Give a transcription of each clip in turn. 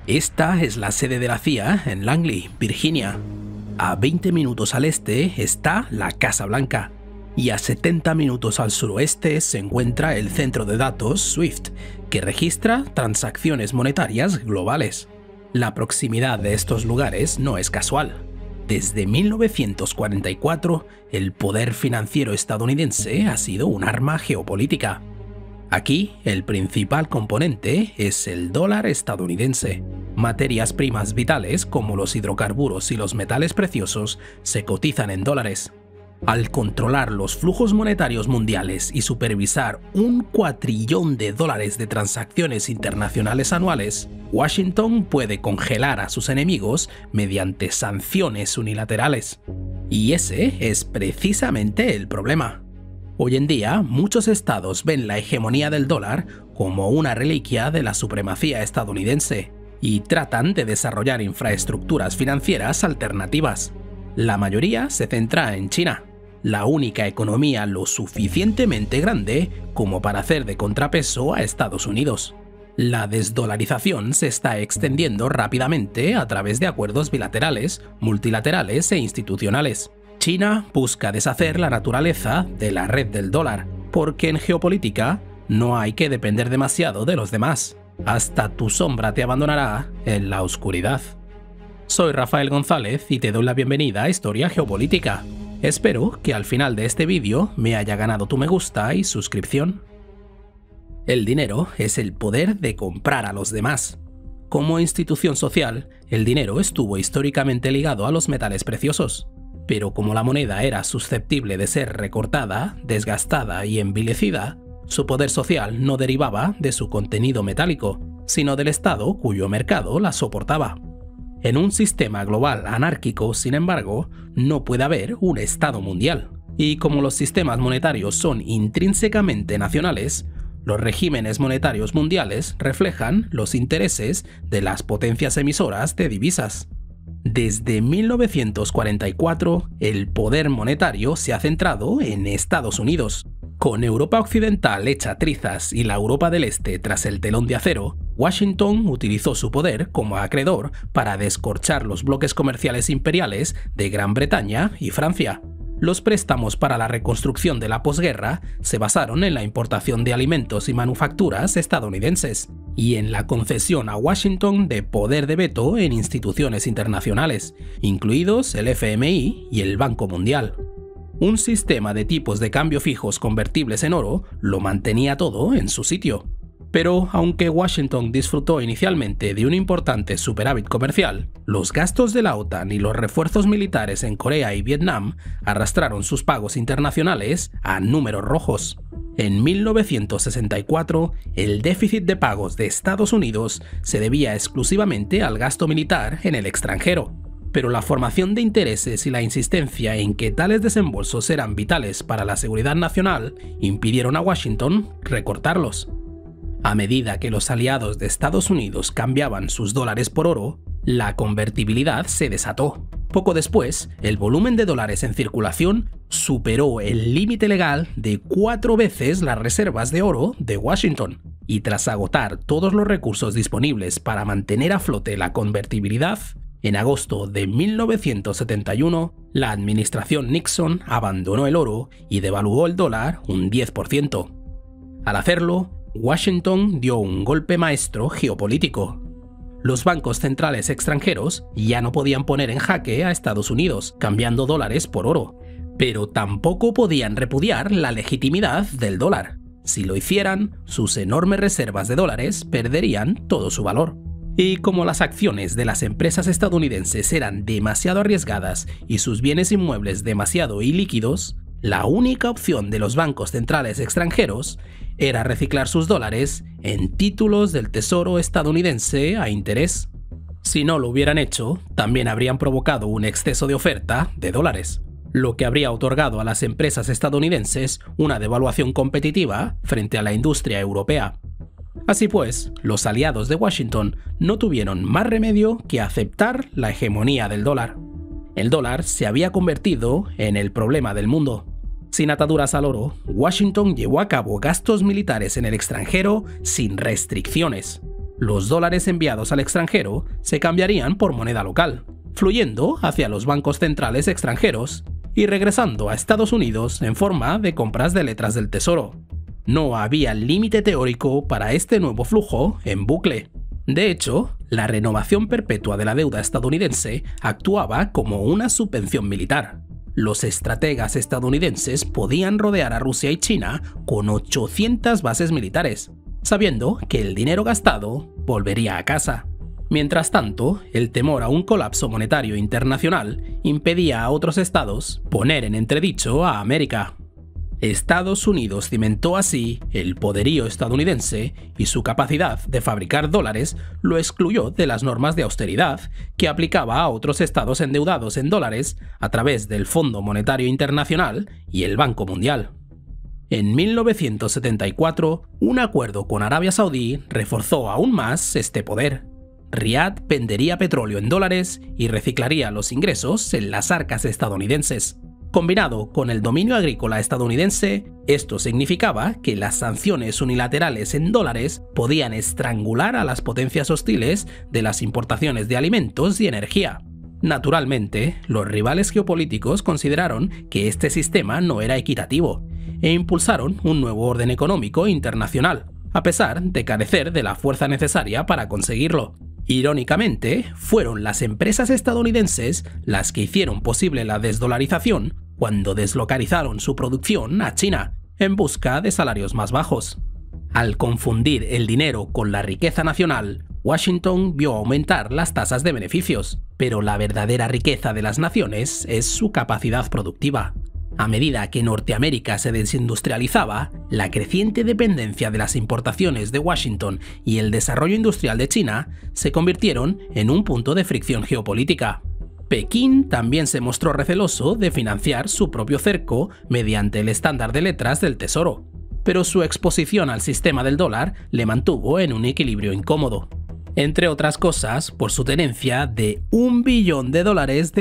Esta es la sede de la CIA en Langley, Virginia. A 20 minutos al este está la Casa Blanca y a 70 minutos al suroeste se encuentra el centro de datos SWIFT, que registra transacciones monetarias globales. La proximidad de estos lugares no es casual. Desde 1944, el poder financiero estadounidense ha sido un arma geopolítica. Aquí, el principal componente es el dólar estadounidense. Materias primas vitales como los hidrocarburos y los metales preciosos se cotizan en dólares. Al controlar los flujos monetarios mundiales y supervisar $1 cuatrillón de transacciones internacionales anuales, Washington puede congelar a sus enemigos mediante sanciones unilaterales. Y ese es precisamente el problema. Hoy en día, muchos estados ven la hegemonía del dólar como una reliquia de la supremacía estadounidense y tratan de desarrollar infraestructuras financieras alternativas. La mayoría se centra en China, la única economía lo suficientemente grande como para hacer de contrapeso a Estados Unidos. La desdolarización se está extendiendo rápidamente a través de acuerdos bilaterales, multilaterales e institucionales. China busca deshacer la naturaleza de la red del dólar, porque en geopolítica no hay que depender demasiado de los demás. Hasta tu sombra te abandonará en la oscuridad. Soy Rafael González y te doy la bienvenida a Historia Geopolítica. Espero que al final de este vídeo me haya ganado tu me gusta y suscripción. El dinero es el poder de comprar a los demás. Como institución social, el dinero estuvo históricamente ligado a los metales preciosos. Pero como la moneda era susceptible de ser recortada, desgastada y envilecida, su poder social no derivaba de su contenido metálico, sino del Estado cuyo mercado la soportaba. En un sistema global anárquico, sin embargo, no puede haber un Estado mundial. Y como los sistemas monetarios son intrínsecamente nacionales, los regímenes monetarios mundiales reflejan los intereses de las potencias emisoras de divisas. Desde 1944, el poder monetario se ha centrado en Estados Unidos. Con Europa Occidental hecha trizas y la Europa del Este tras el telón de acero, Washington utilizó su poder como acreedor para descorchar los bloques comerciales imperiales de Gran Bretaña y Francia. Los préstamos para la reconstrucción de la posguerra se basaron en la importación de alimentos y manufacturas estadounidenses y en la concesión a Washington de poder de veto en instituciones internacionales, incluidos el FMI y el Banco Mundial. Un sistema de tipos de cambio fijos convertibles en oro lo mantenía todo en su sitio. Pero aunque Washington disfrutó inicialmente de un importante superávit comercial, los gastos de la OTAN y los refuerzos militares en Corea y Vietnam arrastraron sus pagos internacionales a números rojos. En 1964, el déficit de pagos de Estados Unidos se debía exclusivamente al gasto militar en el extranjero. Pero la formación de intereses y la insistencia en que tales desembolsos eran vitales para la seguridad nacional impidieron a Washington recortarlos. A medida que los aliados de Estados Unidos cambiaban sus dólares por oro, la convertibilidad se desató. Poco después, el volumen de dólares en circulación superó el límite legal de 4 veces las reservas de oro de Washington. Y tras agotar todos los recursos disponibles para mantener a flote la convertibilidad, en agosto de 1971, la administración Nixon abandonó el oro y devaluó el dólar un 10%. Al hacerlo, Washington dio un golpe maestro geopolítico. Los bancos centrales extranjeros ya no podían poner en jaque a Estados Unidos cambiando dólares por oro, pero tampoco podían repudiar la legitimidad del dólar. Si lo hicieran, sus enormes reservas de dólares perderían todo su valor. Y como las acciones de las empresas estadounidenses eran demasiado arriesgadas y sus bienes inmuebles demasiado ilíquidos, la única opción de los bancos centrales extranjeros era reciclar sus dólares en títulos del Tesoro estadounidense a interés. Si no lo hubieran hecho, también habrían provocado un exceso de oferta de dólares, lo que habría otorgado a las empresas estadounidenses una devaluación competitiva frente a la industria europea. Así pues, los aliados de Washington no tuvieron más remedio que aceptar la hegemonía del dólar. El dólar se había convertido en el problema del mundo. Sin ataduras al oro, Washington llevó a cabo gastos militares en el extranjero sin restricciones. Los dólares enviados al extranjero se cambiarían por moneda local, fluyendo hacia los bancos centrales extranjeros y regresando a Estados Unidos en forma de compras de letras del Tesoro. No había límite teórico para este nuevo flujo en bucle. De hecho, la renovación perpetua de la deuda estadounidense actuaba como una subvención militar. Los estrategas estadounidenses podían rodear a Rusia y China con 800 bases militares, sabiendo que el dinero gastado volvería a casa. Mientras tanto, el temor a un colapso monetario internacional impedía a otros estados poner en entredicho a América. Estados Unidos cimentó así el poderío estadounidense y su capacidad de fabricar dólares lo excluyó de las normas de austeridad que aplicaba a otros estados endeudados en dólares a través del Fondo Monetario Internacional y el Banco Mundial. En 1974, un acuerdo con Arabia Saudí reforzó aún más este poder. Riad vendería petróleo en dólares y reciclaría los ingresos en las arcas estadounidenses. Combinado con el dominio agrícola estadounidense, esto significaba que las sanciones unilaterales en dólares podían estrangular a las potencias hostiles de las importaciones de alimentos y energía. Naturalmente, los rivales geopolíticos consideraron que este sistema no era equitativo e impulsaron un nuevo orden económico internacional, a pesar de carecer de la fuerza necesaria para conseguirlo. Irónicamente, fueron las empresas estadounidenses las que hicieron posible la desdolarización cuando deslocalizaron su producción a China, en busca de salarios más bajos. Al confundir el dinero con la riqueza nacional, Washington vio aumentar las tasas de beneficios, pero la verdadera riqueza de las naciones es su capacidad productiva. A medida que Norteamérica se desindustrializaba, la creciente dependencia de las importaciones de Washington y el desarrollo industrial de China se convirtieron en un punto de fricción geopolítica. Pekín también se mostró receloso de financiar su propio cerco mediante el estándar de letras del Tesoro, pero su exposición al sistema del dólar le mantuvo en un equilibrio incómodo, entre otras cosas por su tenencia de $1 billón de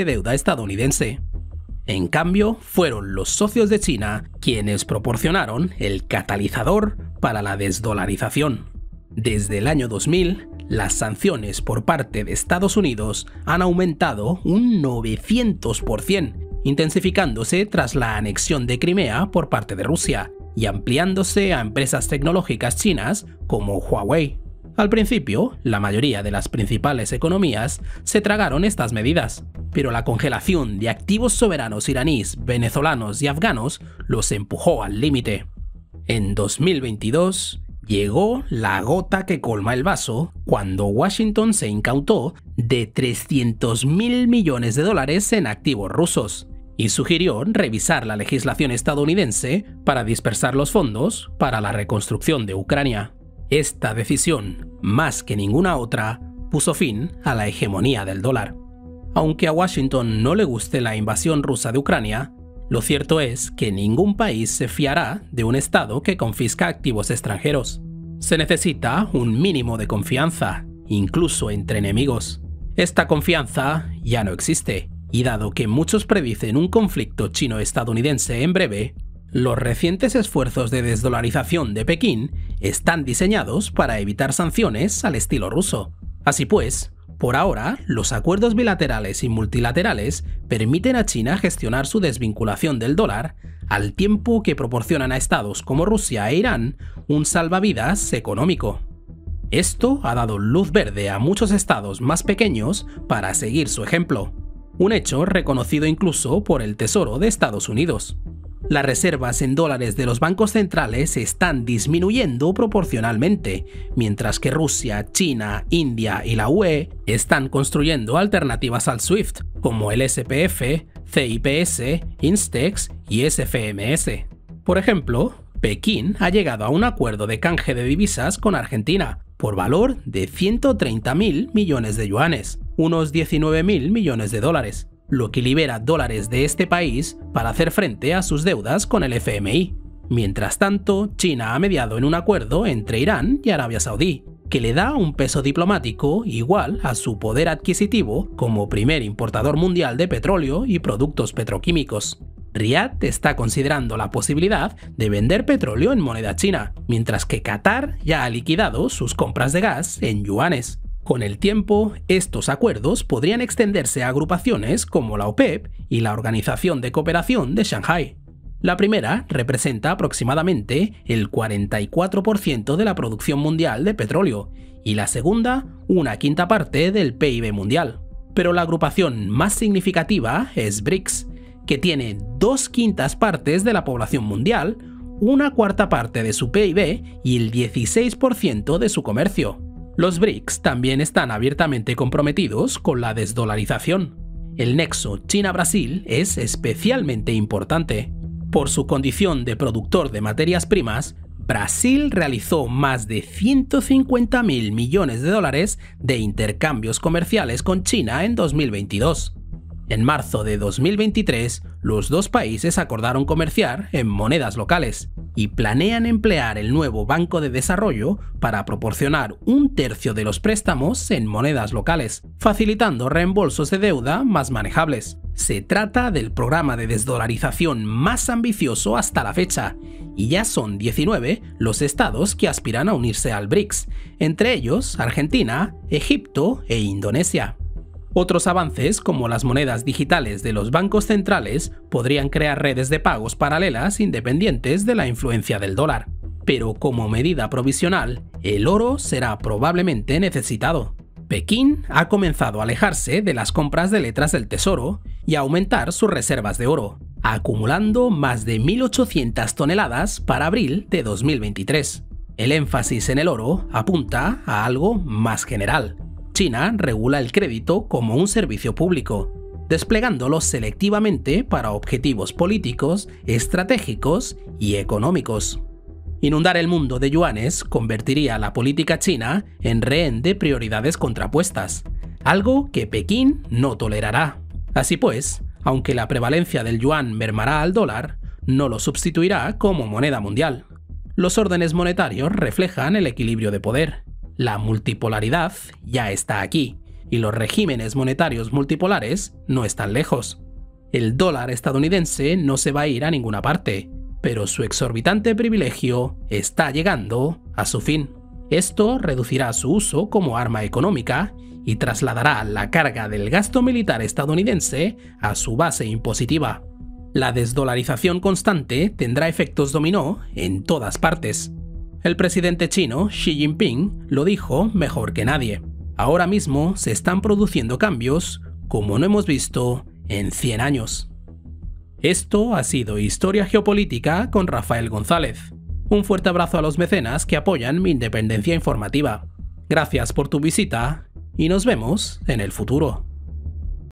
deuda estadounidense. En cambio, fueron los socios de China quienes proporcionaron el catalizador para la desdolarización. Desde el año 2000, las sanciones por parte de Estados Unidos han aumentado un 900%, intensificándose tras la anexión de Crimea por parte de Rusia y ampliándose a empresas tecnológicas chinas como Huawei. Al principio, la mayoría de las principales economías se tragaron estas medidas, pero la congelación de activos soberanos iraníes, venezolanos y afganos los empujó al límite. En 2022, llegó la gota que colma el vaso cuando Washington se incautó de $300.000 millones en activos rusos y sugirió revisar la legislación estadounidense para dispersar los fondos para la reconstrucción de Ucrania. Esta decisión, más que ninguna otra, puso fin a la hegemonía del dólar. Aunque a Washington no le guste la invasión rusa de Ucrania, lo cierto es que ningún país se fiará de un Estado que confisca activos extranjeros. Se necesita un mínimo de confianza, incluso entre enemigos. Esta confianza ya no existe, y dado que muchos predicen un conflicto chino-estadounidense en breve, los recientes esfuerzos de desdolarización de Pekín están diseñados para evitar sanciones al estilo ruso. Así pues, por ahora, los acuerdos bilaterales y multilaterales permiten a China gestionar su desvinculación del dólar, al tiempo que proporcionan a estados como Rusia e Irán un salvavidas económico. Esto ha dado luz verde a muchos estados más pequeños para seguir su ejemplo, un hecho reconocido incluso por el Tesoro de Estados Unidos. Las reservas en dólares de los bancos centrales están disminuyendo proporcionalmente, mientras que Rusia, China, India y la UE están construyendo alternativas al SWIFT, como el SPF, CIPS, Instex y SFMS. Por ejemplo, Pekín ha llegado a un acuerdo de canje de divisas con Argentina, por valor de 130.000 millones de yuanes, unos 19.000 millones de dólares, lo que libera dólares de este país para hacer frente a sus deudas con el FMI. Mientras tanto, China ha mediado en un acuerdo entre Irán y Arabia Saudí, que le da un peso diplomático igual a su poder adquisitivo como primer importador mundial de petróleo y productos petroquímicos. Riad está considerando la posibilidad de vender petróleo en moneda china, mientras que Qatar ya ha liquidado sus compras de gas en yuanes. Con el tiempo, estos acuerdos podrían extenderse a agrupaciones como la OPEP y la Organización de Cooperación de Shanghái. La primera representa aproximadamente el 44% de la producción mundial de petróleo y la segunda una quinta parte del PIB mundial. Pero la agrupación más significativa es BRICS, que tiene 2/5 partes de la población mundial, una cuarta parte de su PIB y el 16% de su comercio. Los BRICS también están abiertamente comprometidos con la desdolarización. El nexo China-Brasil es especialmente importante. Por su condición de productor de materias primas, Brasil realizó más de 150.000 millones de dólares de intercambios comerciales con China en 2022. En marzo de 2023, los dos países acordaron comerciar en monedas locales y planean emplear el nuevo Banco de Desarrollo para proporcionar 1/3 de los préstamos en monedas locales, facilitando reembolsos de deuda más manejables. Se trata del programa de desdolarización más ambicioso hasta la fecha, y ya son 19 los estados que aspiran a unirse al BRICS, entre ellos Argentina, Egipto e Indonesia. Otros avances, como las monedas digitales de los bancos centrales, podrían crear redes de pagos paralelas independientes de la influencia del dólar. Pero como medida provisional, el oro será probablemente necesitado. Pekín ha comenzado a alejarse de las compras de letras del tesoro y a aumentar sus reservas de oro, acumulando más de 1.800 toneladas para abril de 2023. El énfasis en el oro apunta a algo más general. China regula el crédito como un servicio público, desplegándolo selectivamente para objetivos políticos, estratégicos y económicos. Inundar el mundo de yuanes convertiría a la política china en rehén de prioridades contrapuestas, algo que Pekín no tolerará. Así pues, aunque la prevalencia del yuan mermará al dólar, no lo sustituirá como moneda mundial. Los órdenes monetarios reflejan el equilibrio de poder. La multipolaridad ya está aquí, y los regímenes monetarios multipolares no están lejos. El dólar estadounidense no se va a ir a ninguna parte, pero su exorbitante privilegio está llegando a su fin. Esto reducirá su uso como arma económica y trasladará la carga del gasto militar estadounidense a su base impositiva. La desdolarización constante tendrá efectos dominó en todas partes. El presidente chino Xi Jinping lo dijo mejor que nadie. Ahora mismo se están produciendo cambios como no hemos visto en 100 años. Esto ha sido Historia Geopolítica con Rafael González. Un fuerte abrazo a los mecenas que apoyan mi independencia informativa. Gracias por tu visita y nos vemos en el futuro.